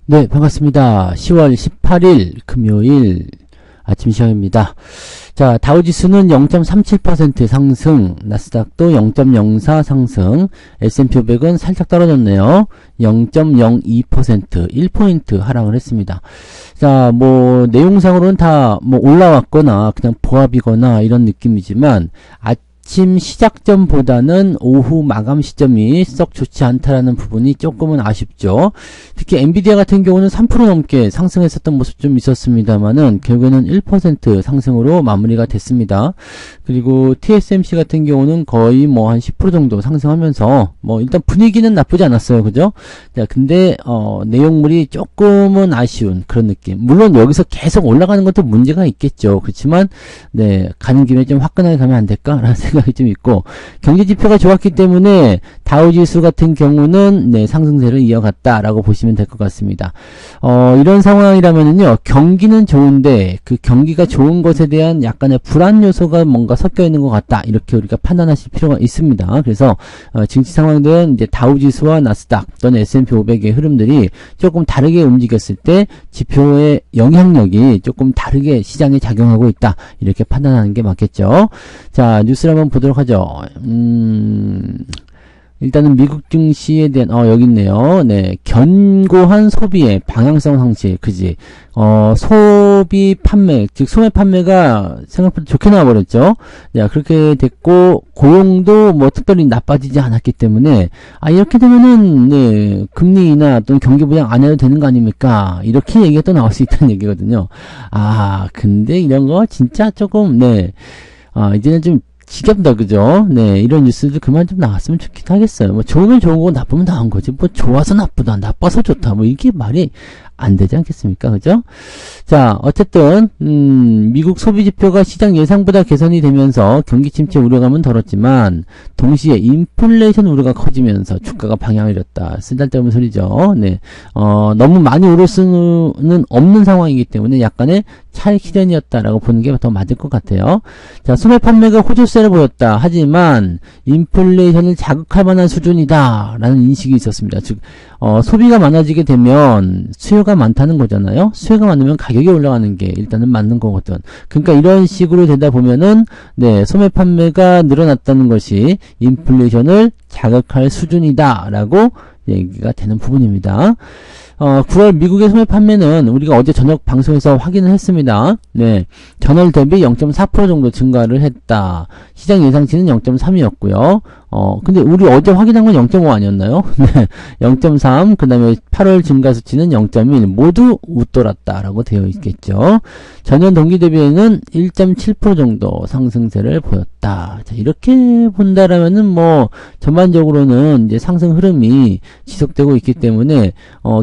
네, 반갑습니다. 10월 18일 금요일 아침 시황입니다. 자, 다우지수는 0.37% 상승, 나스닥도 0.04 상승, S&P 500은 살짝 떨어졌네요. 0.02%, 1포인트 하락을 했습니다. 자, 뭐 내용상으로는 다 뭐 올라왔거나 그냥 보합이거나 이런 느낌이지만 아침 시작점보다는 오후 마감 시점이 썩 좋지 않다라는 부분이 조금은 아쉽죠. 특히 엔비디아 같은 경우는 3% 넘게 상승했었던 모습 좀 있었습니다만은 결국에는 1% 상승으로 마무리가 됐습니다. 그리고 TSMC 같은 경우는 거의 뭐 한 10% 정도 상승하면서 뭐 일단 분위기는 나쁘지 않았어요. 그죠? 자, 근데 내용물이 조금은 아쉬운 그런 느낌. 물론 여기서 계속 올라가는 것도 문제가 있겠죠. 그렇지만 네, 가는 김에 좀 화끈하게 가면 안 될까라는 생각이 좀 있고, 경제 지표가 좋았기 때문에 다우지수 같은 경우는 네, 상승세를 이어갔다라고 보시면 될 것 같습니다. 이런 상황이라면은요, 경기는 좋은데 그 경기가 좋은 것에 대한 약간의 불안 요소가 뭔가 섞여 있는 것 같다, 이렇게 우리가 판단하실 필요가 있습니다. 그래서 증시 상황들은 이제 다우지수와 나스닥 또는 S&P 500의 흐름들이 조금 다르게 움직였을 때 지표의 영향력이 조금 다르게 시장에 작용하고 있다, 이렇게 판단하는 게 맞겠죠. 자, 뉴스를 한번 보도록 하죠. 일단은 미국 증시에 대한 여기 있네요. 네, 견고한 소비의 방향성 상실, 그지? 소비 판매, 즉 소매 판매가 생각보다 좋게 나와버렸죠. 자, 그렇게 됐고 고용도 뭐 특별히 나빠지지 않았기 때문에 이렇게 되면은 네, 금리 인하 또는 경기 부양 안 해도 되는 거 아닙니까? 이렇게 얘기가 또 나올 수 있다는 얘기거든요. 근데 이런 거 진짜 조금 네, 이제는 좀 지겹다, 그죠? 네, 이런 뉴스도 그만 좀 나왔으면 좋긴 하겠어요. 뭐, 좋으면 좋은 거고, 나쁘면 나은 거지. 뭐, 좋아서 나쁘다, 나빠서 좋다. 뭐, 이게 말이 안 되지 않겠습니까? 그죠? 자, 어쨌든, 미국 소비 지표가 시장 예상보다 개선이 되면서 경기 침체 우려감은 덜었지만, 동시에 인플레이션 우려가 커지면서 주가가 방향을 잃었다. 쓰잘데없는 소리죠. 네. 너무 많이 오를 수는 없는 상황이기 때문에 약간의 차익 실현이었다라고 보는 게 더 맞을 것 같아요. 자, 소매 판매가 호조세를 보였다. 하지만, 인플레이션을 자극할 만한 수준이다. 라는 인식이 있었습니다. 즉, 소비가 많아지게 되면 수요가 많다는 거잖아요. 수요가 많으면 가격이 올라가는 게 일단은 맞는 거거든. 그러니까 이런 식으로 되다 보면은 네, 소매 판매가 늘어났다는 것이 인플레이션을 자극할 수준이다라고 얘기가 되는 부분입니다. 9월 미국의 소매 판매는 우리가 어제 저녁 방송에서 확인을 했습니다. 네, 전월 대비 0.4% 정도 증가를 했다. 시장 예상치는 0.3이었고요. 근데 우리 어제 확인한 건 0.5 아니었나요? 네, 0.3, 그 다음에 8월 증가 수치는 0.1, 모두 웃돌았다라고 되어 있겠죠. 전년 동기 대비에는 1.7% 정도 상승세를 보였다. 자, 이렇게 본다라면은 뭐, 전반적으로는 이제 상승 흐름이 지속되고 있기 때문에,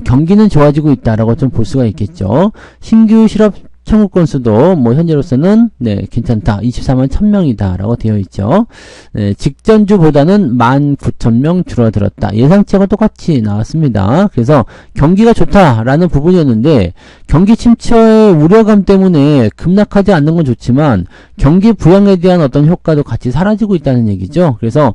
경기는 좋아지고 있다라고 좀 볼 수가 있겠죠. 신규 실업 청구 건수도 뭐 현재로서는 네, 괜찮다. 24만 1000명이다 라고 되어 있죠. 네, 직전주보다는 19,000명 줄어들었다. 예상치하고 똑같이 나왔습니다. 그래서 경기가 좋다라는 부분이었는데 경기 침체의 우려감 때문에 급락하지 않는 건 좋지만 경기 부양에 대한 어떤 효과도 같이 사라지고 있다는 얘기죠. 그래서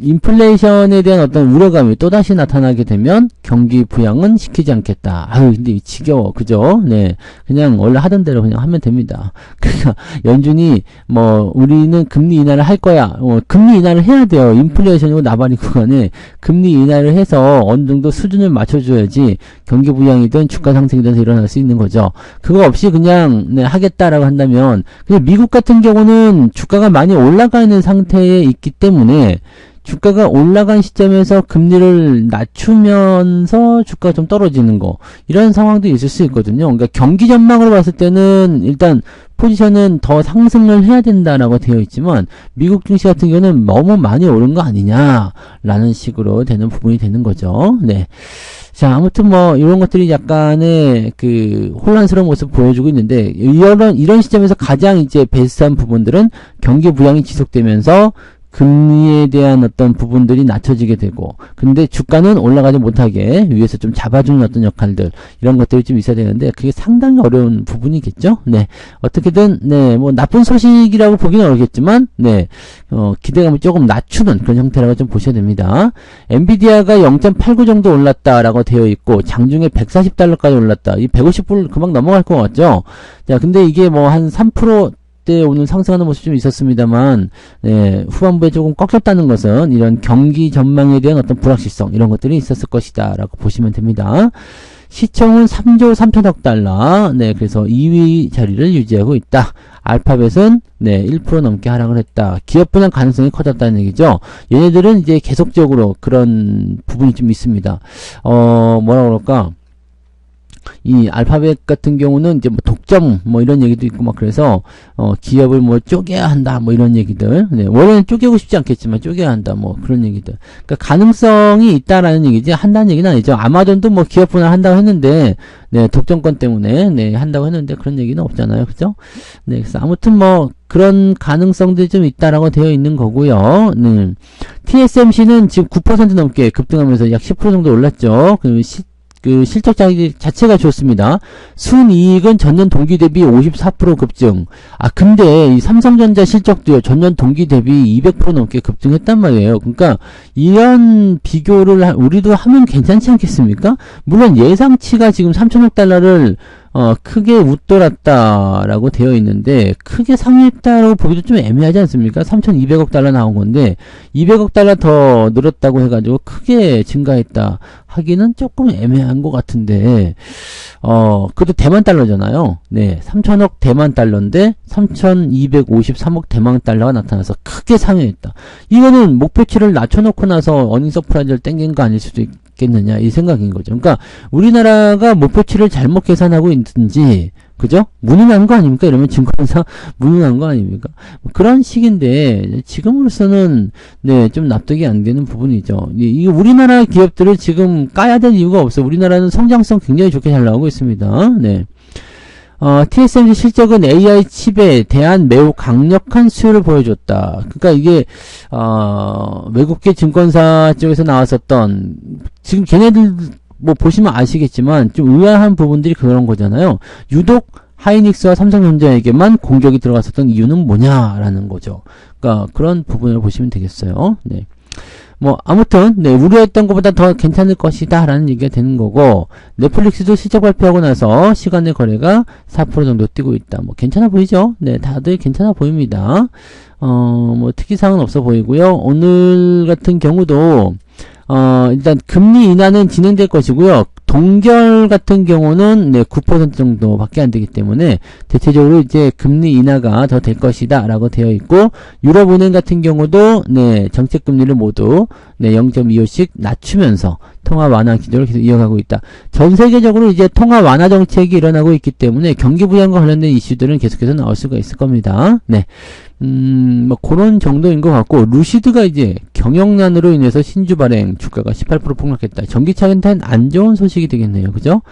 인플레이션에 대한 어떤 우려감이 또다시 나타나게 되면 경기 부양은 시키지 않겠다. 근데 지겨워. 그죠? 네. 그냥 원래 하던 대로 그냥 하면 됩니다. 그러니까 연준이 뭐 우리는 금리 인하를 할 거야. 금리 인하를 해야 돼요. 인플레이션이고 나발이고 간에 금리 인하를 해서 어느 정도 수준을 맞춰줘야지 경기 부양이든 주가 상승이든 일어날 수 있는 거죠. 그거 없이 그냥 네, 하겠다라고 한다면, 근데 미국 같은 경우는 주가가 많이 올라가 있는 상태에 있기 때문에 주가가 올라간 시점에서 금리를 낮추면서 주가가 좀 떨어지는 거, 이런 상황도 있을 수 있거든요. 그러니까 경기 전망으로 봤을 때는 일단 포지션은 더 상승을 해야 된다라고 되어 있지만 미국 증시 같은 경우는 너무 많이 오른 거 아니냐라는 식으로 되는 부분이 되는 거죠. 네. 자, 아무튼 뭐 이런 것들이 약간의 그 혼란스러운 모습을 보여주고 있는데, 이런 시점에서 가장 이제 베스트한 부분들은 경기 부양이 지속되면서 금리에 대한 어떤 부분들이 낮춰지게 되고, 근데 주가는 올라가지 못하게 위에서 좀 잡아주는 어떤 역할들, 이런 것들이 좀 있어야 되는데, 그게 상당히 어려운 부분이겠죠? 네. 어떻게든, 네, 뭐, 나쁜 소식이라고 보기는 어렵겠지만, 네, 기대감을 조금 낮추는 그런 형태라고 좀 보셔야 됩니다. 엔비디아가 0.89 정도 올랐다라고 되어 있고, 장중에 140달러까지 올랐다. 이 150불 금방 넘어갈 것 같죠? 자, 근데 이게 뭐, 한 3% 때 오늘 상승하는 모습이 좀 있었습니다만, 네, 후반부에 조금 꺾였다는 것은 이런 경기 전망에 대한 어떤 불확실성, 이런 것들이 있었을 것이다 라고 보시면 됩니다. 시총은 3조 3천억 달러, 네, 그래서 2위 자리를 유지하고 있다. 알파벳은 네, 1% 넘게 하락을 했다. 기업 분양 가능성이 커졌다는 얘기죠. 얘네들은 이제 계속적으로 그런 부분이 좀 있습니다. 뭐라 그럴까? 이 알파벳 같은 경우는 이제 뭐 독점 뭐 이런 얘기도 있고 막 그래서 기업을 뭐 쪼개야 한다 뭐 이런 얘기들. 네, 원래는 쪼개고 싶지 않겠지만 쪼개야 한다 뭐 그런 얘기들. 그러니까 가능성이 있다라는 얘기지 한다는 얘기는 아니죠. 아마존도 뭐 기업 분할 한다고 했는데 네, 독점권 때문에 네, 한다고 했는데 그런 얘기는 없잖아요. 그죠? 네, 그래서 아무튼 뭐 그런 가능성들이 좀 있다라고 되어 있는 거고요. TSMC는 지금 9% 넘게 급등하면서 약 10% 정도 올랐죠. 그 실적 자체가 좋습니다. 순이익은 전년 동기 대비 54% 급증. 근데 이 삼성전자 실적도요, 전년 동기 대비 200% 넘게 급증했단 말이에요. 그러니까 이런 비교를 우리도 하면 괜찮지 않겠습니까? 물론 예상치가 지금 3천억 달러를 크게 웃돌았다라고 되어 있는데, 크게 상회했다라고 보기도 좀 애매하지 않습니까? 3,200억 달러 나온 건데, 200억 달러 더 늘었다고 해가지고 크게 증가했다 하기는 조금 애매한 것 같은데, 그것도 대만 달러잖아요. 네, 3천억 대만 달러인데, 3,253억 대만 달러가 나타나서 크게 상회했다. 이거는 목표치를 낮춰놓고 나서 어닝 서프라이즈를 땡긴 거 아닐 수도 있겠느냐, 이 생각인 거죠. 그러니까, 우리나라가 목표치를 잘못 계산하고 있든지, 그죠? 무능한 거 아닙니까? 이러면 증권사 무능한 거 아닙니까? 그런 식인데, 지금으로서는, 네, 좀 납득이 안 되는 부분이죠. 이게 우리나라 기업들을 지금 까야 될 이유가 없어. 우리나라는 성장성 굉장히 좋게 잘 나오고 있습니다. 네. TSMC 실적은 AI 칩에 대한 매우 강력한 수요를 보여줬다. 그러니까 이게 외국계 증권사 쪽에서 나왔었던, 지금 걔네들 뭐 보시면 아시겠지만 좀 의아한 부분들이 그런 거잖아요. 유독 하이닉스와 삼성전자에게만 공격이 들어갔었던 이유는 뭐냐라는 거죠. 그러니까 그런 부분을 보시면 되겠어요. 네. 뭐 아무튼 네, 우려했던 것보다 더 괜찮을 것이다 라는 얘기가 되는 거고, 넷플릭스도 실적 발표하고 나서 시간 내 거래가 4% 정도 뛰고 있다. 뭐 괜찮아 보이죠? 네, 다들 괜찮아 보입니다. 뭐 특이사항은 없어 보이고요. 오늘 같은 경우도 일단 금리 인하는 진행될 것이고요. 동결 같은 경우는 네, 9% 정도밖에 안 되기 때문에 대체적으로 이제 금리 인하가 더 될 것이다 라고 되어 있고, 유럽은행 같은 경우도 네, 정책 금리를 모두 네, 0.25씩 낮추면서 통화 완화 기조를 계속 이어가고 있다. 전 세계적으로 이제 통화 완화 정책이 일어나고 있기 때문에 경기 부양과 관련된 이슈들은 계속해서 나올 수가 있을 겁니다. 네. 뭐 그런 정도인 것 같고, 루시드가 이제 경영난으로 인해서 신주 발행 주가가 18% 폭락했다. 전기차한테는 안 좋은 소식이 되겠네요. 그죠?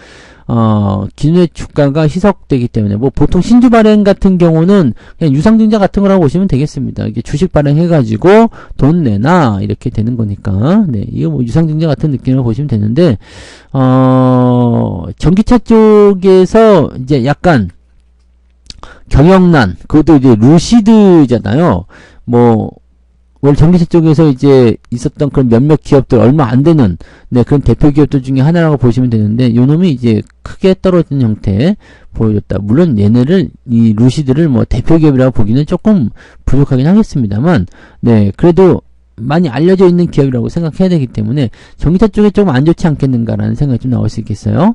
기존의 주가가 희석되기 때문에, 뭐 보통 신주 발행 같은 경우는 그냥 유상증자 같은 거라고 보시면 되겠습니다. 이게 주식 발행해가지고 돈 내나 이렇게 되는 거니까, 네, 이거 뭐 유상증자 같은 느낌으로 보시면 되는데, 전기차 쪽에서 이제 약간 경영난, 그것도 이제 루시드잖아요. 뭐 원래 전기차 쪽에서 이제 있었던 그런 몇몇 기업들, 얼마 안 되는 네, 그런 대표 기업들 중에 하나라고 보시면 되는데, 요 놈이 이제 크게 떨어진 형태 보여줬다. 물론 얘네를, 이 루시드를 뭐 대표 기업이라고 보기는 조금 부족하긴 하겠습니다만, 네, 그래도 많이 알려져 있는 기업이라고 생각해야 되기 때문에 전기차 쪽에 조금 안 좋지 않겠는가라는 생각이 좀 나올 수 있겠어요.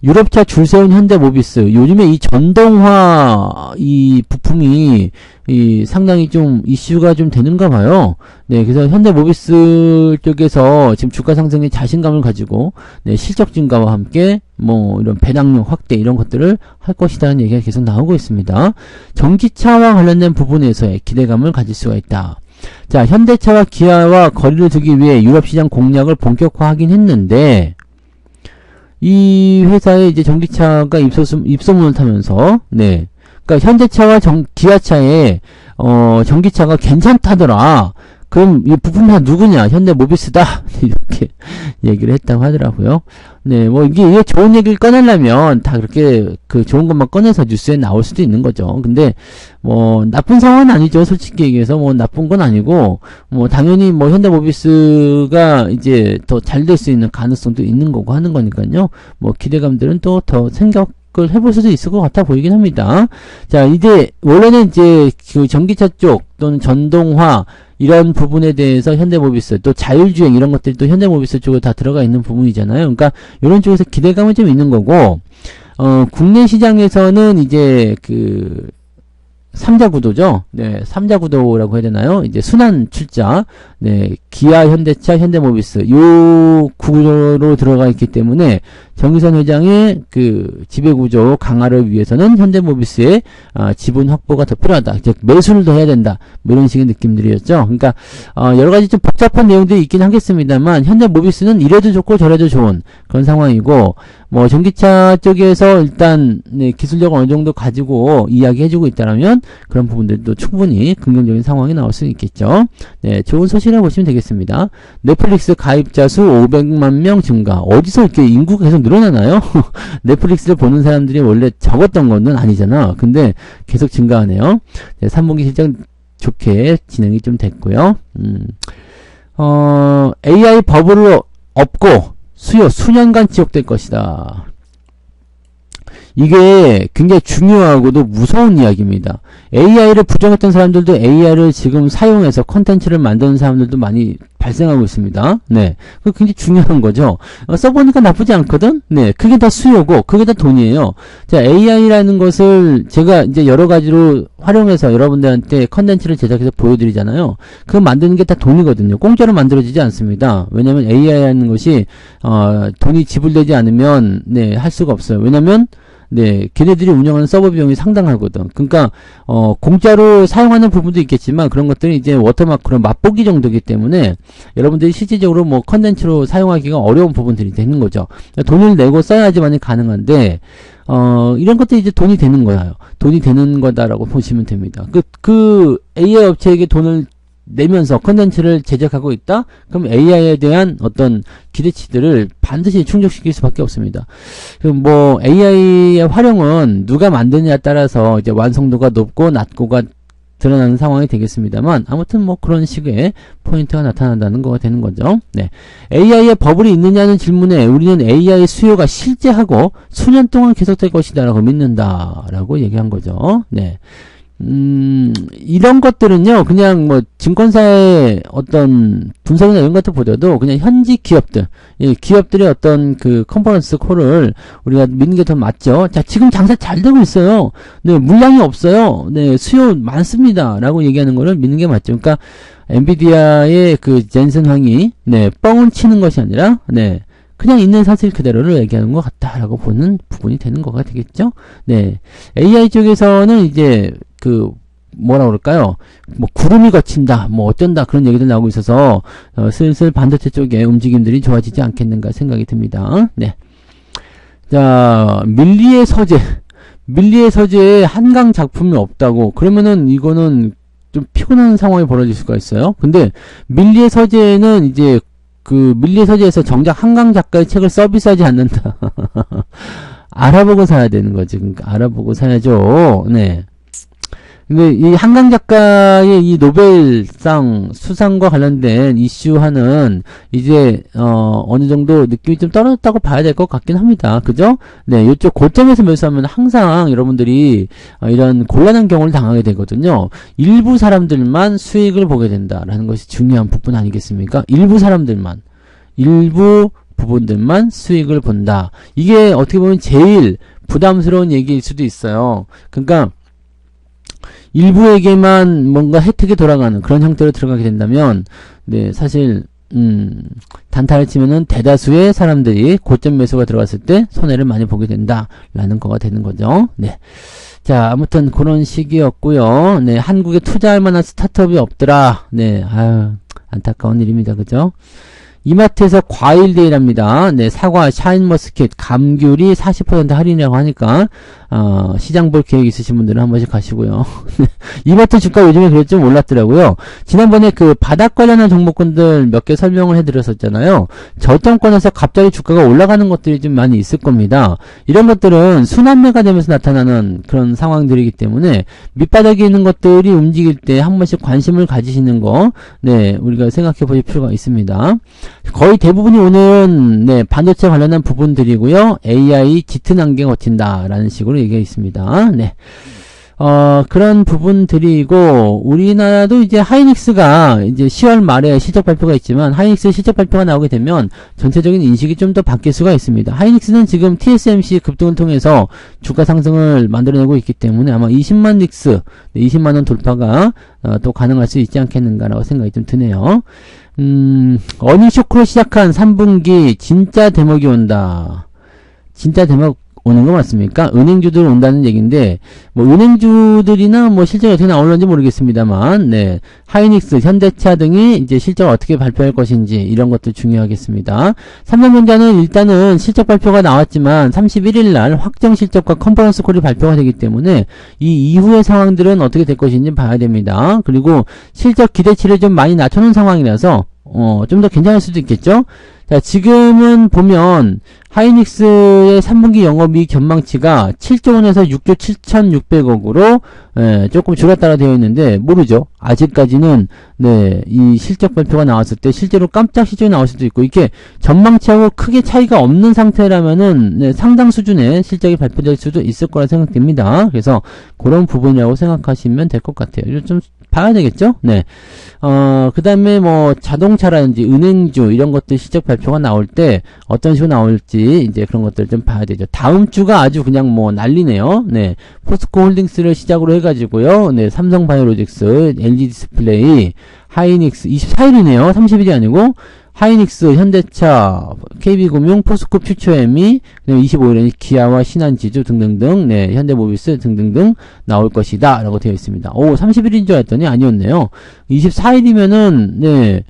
유럽차 줄 세운 현대모비스, 요즘에 이 전동화 이 부품이 상당히 좀 이슈가 좀 되는가 봐요. 네, 그래서 현대모비스 쪽에서 지금 주가 상승에 자신감을 가지고 네, 실적 증가와 함께 뭐 이런 배당률 확대 이런 것들을 할 것이라는 얘기가 계속 나오고 있습니다. 전기차와 관련된 부분에서의 기대감을 가질 수가 있다. 자, 현대차와 기아와 거리를 두기 위해 유럽 시장 공략을 본격화하긴 했는데, 이 회사에 이제 전기차가 입소문을 타면서, 네. 그러니까 현대차와 기아차에, 전기차가 괜찮다더라. 그럼 이 부품사 누구냐? 현대모비스다. 이렇게 얘기를 했다고 하더라고요. 네, 뭐 이게 좋은 얘기를 꺼내려면 다 그렇게 그 좋은 것만 꺼내서 뉴스에 나올 수도 있는 거죠. 근데 뭐 나쁜 상황은 아니죠. 솔직히 얘기해서 뭐 나쁜 건 아니고 뭐 당연히 뭐 현대모비스가 이제 더 잘 될 수 있는 가능성도 있는 거고 하는 거니까요. 뭐 기대감들은 또 더 생각을 해볼 수도 있을 것 같아 보이긴 합니다. 자, 이제 원래는 이제 그 전기차 쪽 또는 전동화 이런 부분에 대해서 현대모비스 또 자율주행 이런 것들이 또 현대모비스 쪽에 다 들어가 있는 부분이잖아요. 그러니까 이런 쪽에서 기대감은 좀 있는 거고 국내 시장에서는 이제 그 3자 구도죠. 네, 3자 구도라고 해야 되나요? 이제 순환 출자. 네, 기아, 현대차, 현대모비스 요 구조로 들어가 있기 때문에 정의선 회장의 그 지배구조 강화를 위해서는 현대모비스의 지분 확보가 더 필요하다. 즉 매수를 더 해야 된다. 뭐 이런 식의 느낌들이었죠. 그러니까 여러 가지 좀 복잡한 내용들이 있긴 하겠습니다만 현대모비스는 이래도 좋고 저래도 좋은 그런 상황이고 뭐 전기차 쪽에서 일단 네, 기술력을 어느 정도 가지고 이야기해주고 있다면 그런 부분들도 충분히 긍정적인 상황이 나올 수 있겠죠. 네, 좋은 소식이라고 보시면 되겠습니다. 넷플릭스 가입자 수 500만 명 증가. 어디서 이렇게 인구가 계속 늘어나나요? 넷플릭스를 보는 사람들이 원래 적었던 건 아니잖아. 근데 계속 증가하네요. 네, 3분기 실적 좋게 진행이 좀 됐고요. AI 버블을 업고 수요 수년간 지속될 것이다. 이게 굉장히 중요하고도 무서운 이야기입니다. AI를 부정했던 사람들도 AI를 지금 사용해서 컨텐츠를 만드는 사람들도 많이 발생하고 있습니다. 네. 그거 굉장히 중요한 거죠. 써보니까 나쁘지 않거든? 네. 그게 다 수요고, 그게 다 돈이에요. 자, AI라는 것을 제가 이제 여러 가지로 활용해서 여러분들한테 컨텐츠를 제작해서 보여드리잖아요. 그거 만드는 게 다 돈이거든요. 공짜로 만들어지지 않습니다. 왜냐면 AI라는 것이, 돈이 지불되지 않으면, 네, 할 수가 없어요. 왜냐면, 네, 걔네들이 운영하는 서버 비용이 상당하거든. 그러니까 공짜로 사용하는 부분도 있겠지만 그런 것들이 이제 워터마크로 맛보기 정도이기 때문에 여러분들이 실질적으로 뭐 컨텐츠로 사용하기가 어려운 부분들이 되는 거죠. 돈을 내고 써야지만이 가능한데 이런 것들이 이제 돈이 되는 거예요. 돈이 되는 거다라고 보시면 됩니다. 그 AI 업체에게 돈을 내면서 컨텐츠를 제작하고 있다? 그럼 AI에 대한 어떤 기대치들을 반드시 충족시킬 수밖에 없습니다. 뭐 AI의 활용은 누가 만드느냐에 따라서 이제 완성도가 높고 낮고가 드러나는 상황이 되겠습니다만 아무튼 뭐 그런 식의 포인트가 나타난다는 거가 되는 거죠. 네. AI의 버블이 있느냐는 질문에 우리는 AI 수요가 실제하고 수년 동안 계속될 것이다 라고 믿는다 라고 얘기한 거죠. 네. 이런 것들은요, 그냥 뭐, 증권사의 어떤 분석이나 이런 것들보다도 그냥 현지 기업들, 예, 기업들의 어떤 그 컨퍼런스 콜을 우리가 믿는 게 더 맞죠. 자, 지금 장사 잘 되고 있어요. 네, 물량이 없어요. 네, 수요 많습니다. 라고 얘기하는 거를 믿는 게 맞죠. 그러니까, 엔비디아의 그 젠슨 황이, 네, 뻥을 치는 것이 아니라, 네, 그냥 있는 사실 그대로를 얘기하는 것 같다라고 보는 부분이 되는 거가 되겠죠. 네. AI 쪽에서는 이제 그 뭐라 그럴까요? 뭐 구름이 걷힌다, 뭐 어쩐다 그런 얘기도 나오고 있어서 슬슬 반도체 쪽에 움직임들이 좋아지지 않겠는가 생각이 듭니다. 네. 자, 밀리의 서재에 한강 작품이 없다고 그러면은 이거는 좀 피곤한 상황이 벌어질 수가 있어요. 근데 밀리의 서재는 이제 그 밀리의 서재에서 정작 한강 작가의 책을 서비스하지 않는다. 알아보고 사야 되는 거지. 그러니까 알아보고 사야죠. 네. 근데 이 한강 작가의 이 노벨상 수상과 관련된 이슈하는 이제 어느 정도 느낌이 좀 떨어졌다고 봐야 될 것 같긴 합니다. 그죠? 네, 이쪽 고점에서 매수하면 항상 여러분들이 이런 곤란한 경우를 당하게 되거든요. 일부 사람들만 수익을 보게 된다라는 것이 중요한 부분 아니겠습니까? 일부 사람들만, 일부 부분들만 수익을 본다. 이게 어떻게 보면 제일 부담스러운 얘기일 수도 있어요. 그러니까 일부에게만 뭔가 혜택이 돌아가는 그런 형태로 들어가게 된다면, 네, 사실, 단타를 치면은 대다수의 사람들이 고점 매수가 들어갔을 때 손해를 많이 보게 된다라는 거가 되는 거죠. 네. 자, 아무튼 그런 시기였고요. 네, 한국에 투자할 만한 스타트업이 없더라. 네, 아유, 안타까운 일입니다. 그죠? 이마트에서 과일 데이랍니다. 네, 사과, 샤인머스켓, 감귤이 40% 할인이라고 하니까 시장 볼 계획 있으신 분들은 한 번씩 가시고요. 이마트 주가 요즘에 그랬죠? 올랐더라고요. 지난번에 그 바닥 관련한 종목군들 몇 개 설명을 해드렸었잖아요. 저점권에서 갑자기 주가가 올라가는 것들이 좀 많이 있을 겁니다. 이런 것들은 순환매가 되면서 나타나는 그런 상황들이기 때문에 밑바닥에 있는 것들이 움직일 때 한 번씩 관심을 가지시는 거, 네, 우리가 생각해 보실 필요가 있습니다. 거의 대부분이 오늘은, 네, 반도체 관련한 부분들이고요. AI 짙은 안개가 버틴다라는 식으로 얘기가 있습니다. 네. 그런 부분들이고, 우리나라도 이제 하이닉스가 이제 10월 말에 실적 발표가 있지만, 하이닉스 실적 발표가 나오게 되면 전체적인 인식이 좀 더 바뀔 수가 있습니다. 하이닉스는 지금 TSMC 급등을 통해서 주가 상승을 만들어내고 있기 때문에 아마 20만 닉스, 20만원 돌파가 또 가능할 수 있지 않겠는가라고 생각이 좀 드네요. 어닝 쇼크로 시작한 3분기 진짜 대목이 온다. 진짜 대목 오는 거 맞습니까? 은행주들 온다는 얘기인데, 뭐, 은행주들이나 뭐, 실적이 어떻게 나올는지 모르겠습니다만, 네. 하이닉스, 현대차 등이 이제 실적을 어떻게 발표할 것인지, 이런 것도 중요하겠습니다. 삼성전자는 일단은 실적 발표가 나왔지만, 31일 날 확정 실적과 컨퍼런스 콜이 발표가 되기 때문에, 이 이후의 상황들은 어떻게 될 것인지 봐야 됩니다. 그리고 실적 기대치를 좀 많이 낮춰놓은 상황이라서, 좀 더 괜찮을 수도 있겠죠? 자, 지금은 보면 하이닉스의 3분기 영업이익 전망치가 7조 원에서 6조 7,600억으로 조금 줄었다라 되어 있는데 모르죠. 아직까지는 네, 이 실적 발표가 나왔을 때 실제로 깜짝 실적이 나올 수도 있고 이렇게 전망치하고 크게 차이가 없는 상태라면은 네, 상당 수준의 실적이 발표될 수도 있을 거라 생각됩니다. 그래서 그런 부분이라고 생각하시면 될 것 같아요. 이거 좀 봐야 되겠죠? 네. 그 다음에 뭐 자동차라든지 은행주 이런 것들 실적 발표가 나올 때 어떤 식으로 나올지 이제 그런 것들 좀 봐야 되죠. 다음 주가 아주 그냥 뭐 난리네요. 네. 포스코 홀딩스를 시작으로 해가지고요. 네. 삼성바이오로직스, LG디스플레이, 하이닉스 24일이네요. 30일이 아니고 하이닉스, 현대차, KB금융, 포스코 퓨처엠이 25일에는 기아와 신한지주 등등등, 네, 현대모비스 등등등 나올 것이다 라고 되어 있습니다. 오, 30일인 줄 알았더니 아니었네요. 24일이면은 네,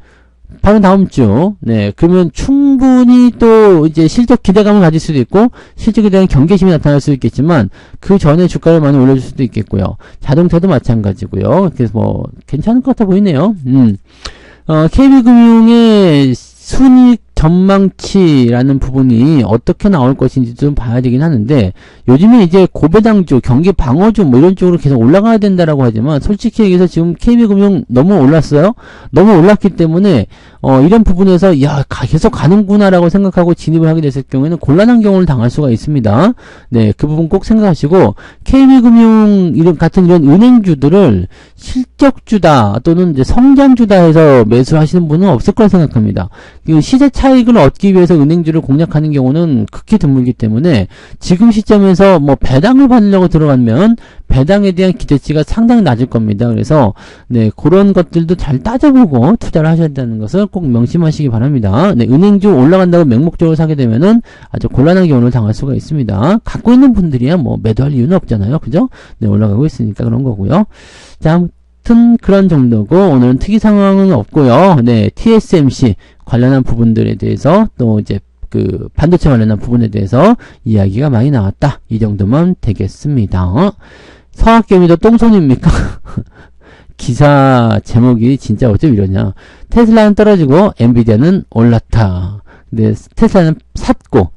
바로 다음 주, 네, 그러면 충분히 또 이제 실적 기대감을 가질 수도 있고 실적에 대한 경계심이 나타날 수도 있겠지만 그 전에 주가를 많이 올려줄 수도 있겠고요. 자동차도 마찬가지고요. 그래서 뭐 괜찮을 것 같아 보이네요. KB금융의 순이익 전망치라는 부분이 어떻게 나올 것인지 좀 봐야 되긴 하는데 요즘에 이제 고배당주, 경기 방어주 뭐 이런 쪽으로 계속 올라가야 된다라고 하지만 솔직히 얘기해서 지금 KB금융 너무 올랐어요. 너무 올랐기 때문에 이런 부분에서 야 계속 가는구나라고 생각하고 진입을 하게 됐을 경우에는 곤란한 경우를 당할 수가 있습니다. 네, 그 부분 꼭 생각하시고 KB금융 같은 이런 은행주들을 실적주다 또는 이제 성장주다 해서 매수하시는 분은 없을 거라 생각합니다. 그 시세 차익을 얻기 위해서 은행주를 공략하는 경우는 극히 드물기 때문에 지금 시점에서 뭐 배당을 받으려고 들어가면 배당에 대한 기대치가 상당히 낮을 겁니다. 그래서 네, 그런 것들도 잘 따져보고 투자를 하셔야 된다는 것을 꼭 명심하시기 바랍니다. 네, 은행주 올라간다고 맹목적으로 사게 되면은 아주 곤란한 경우를 당할 수가 있습니다. 갖고 있는 분들이야 뭐 매도할 이유는 없잖아요. 그죠? 네, 올라가고 있으니까 그런 거고요. 자, 아무튼 그런 정도고 오늘은 특이 상황은 없고요. 네, TSMC 관련한 부분들에 대해서 또 이제 그 반도체 관련한 부분에 대해서 이야기가 많이 나왔다. 이 정도면 되겠습니다. 서학개미도 똥손입니까? 기사 제목이 진짜 어쩜 이러냐. 테슬라는 떨어지고 엔비디아는 올랐다. 근데 테슬라는 샀고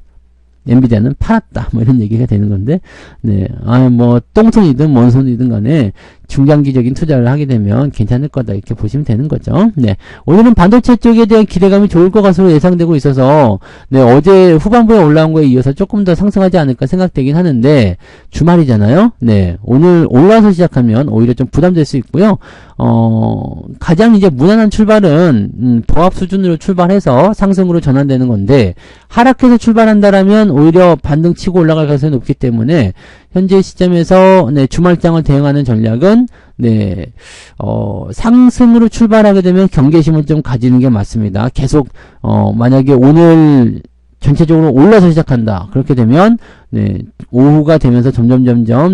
엔비디아는 팔았다. 뭐 이런 얘기가 되는 건데, 네, 뭐 똥손이든 뭔 손이든 간에 중장기적인 투자를 하게 되면 괜찮을 거다 이렇게 보시면 되는 거죠. 네, 오늘은 반도체 쪽에 대한 기대감이 좋을 것 같으로 예상되고 있어서 네, 어제 후반부에 올라온 거에 이어서 조금 더 상승하지 않을까 생각되긴 하는데 주말이잖아요. 네, 오늘 올라와서 시작하면 오히려 좀 부담될 수 있고요. 가장 이제 무난한 출발은 보합 수준으로 출발해서 상승으로 전환되는 건데 하락해서 출발한다라면 오히려 반등 치고 올라갈 가능성이 높기 때문에 현재 시점에서 네, 주말장을 대응하는 전략은 네, 상승으로 출발하게 되면 경계심을 좀 가지는 게 맞습니다. 계속 만약에 오늘 전체적으로 올라서 시작한다. 그렇게 되면 네, 오후가 되면서 점점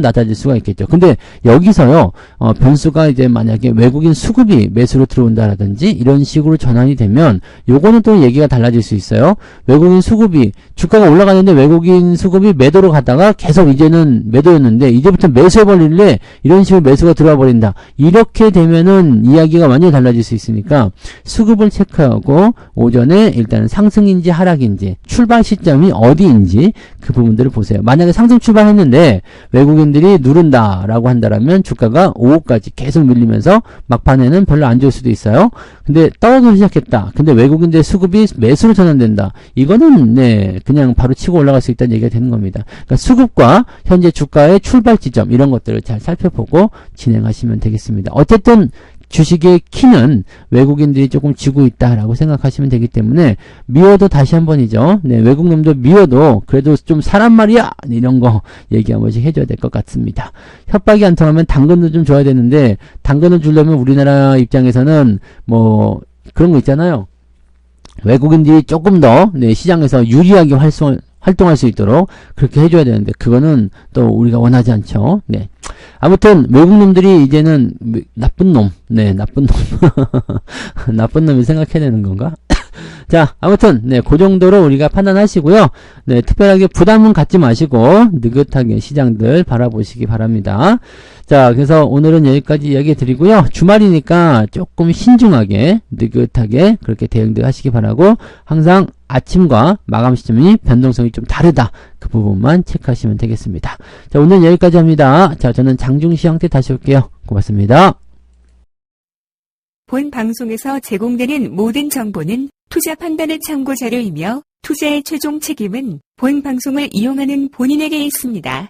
낮아질 수가 있겠죠. 근데 여기서요, 변수가 이제 만약에 외국인 수급이 매수로 들어온다라든지 이런 식으로 전환이 되면 요거는 또 얘기가 달라질 수 있어요. 외국인 수급이 주가가 올라가는데 외국인 수급이 매도로 가다가 계속 이제는 매도였는데 이제부터 매수해버릴래 이런 식으로 매수가 들어와 버린다. 이렇게 되면은 이야기가 완전히 달라질 수 있으니까 수급을 체크하고 오전에 일단 상승인지 하락인지 출발 시점이 어디인지 그 부분들을 보세요. 만약에 상승 출발했는데 외국인들이 누른다라고 한다라면 주가가 오후까지 계속 밀리면서 막판에는 별로 안 좋을 수도 있어요. 근데 떨어지기 시작했다. 근데 외국인들 수급이 매수로 전환된다. 이거는 네, 그냥 바로 치고 올라갈 수 있다는 얘기가 되는 겁니다. 그러니까 수급과 현재 주가의 출발 지점 이런 것들을 잘 살펴보고 진행하시면 되겠습니다. 어쨌든 주식의 키는 외국인들이 조금 쥐고 있다라고 생각하시면 되기 때문에 미워도 다시 한 번이죠. 네, 외국놈도 미워도 그래도 좀 사람 말이야 이런 거 얘기 한 번씩 해줘야 될 것 같습니다. 협박이 안 통하면 당근도 좀 줘야 되는데 당근을 주려면 우리나라 입장에서는 뭐 그런 거 있잖아요. 외국인들이 조금 더 네, 시장에서 유리하게 활동할 수 있도록 그렇게 해줘야 되는데 그거는 또 우리가 원하지 않죠. 네. 아무튼 외국놈들이 이제는 나쁜 놈, 네, 나쁜 놈, 나쁜 놈이 생각해야 되는 건가? 자, 아무튼 네, 그 정도로 우리가 판단하시고요. 네, 특별하게 부담은 갖지 마시고 느긋하게 시장들 바라보시기 바랍니다. 자, 그래서 오늘은 여기까지 이야기 드리고요. 주말이니까 조금 신중하게 느긋하게 그렇게 대응들 하시기 바라고 항상 아침과 마감 시점이 변동성이 좀 다르다. 그 부분만 체크하시면 되겠습니다. 자, 오늘 여기까지 합니다. 자, 저는 장중시 형태 다시 올게요. 고맙습니다. 본 방송에서 제공되는 모든 정보는 투자 판단의 참고 자료이며 투자의 최종 책임은 본 방송을 이용하는 본인에게 있습니다.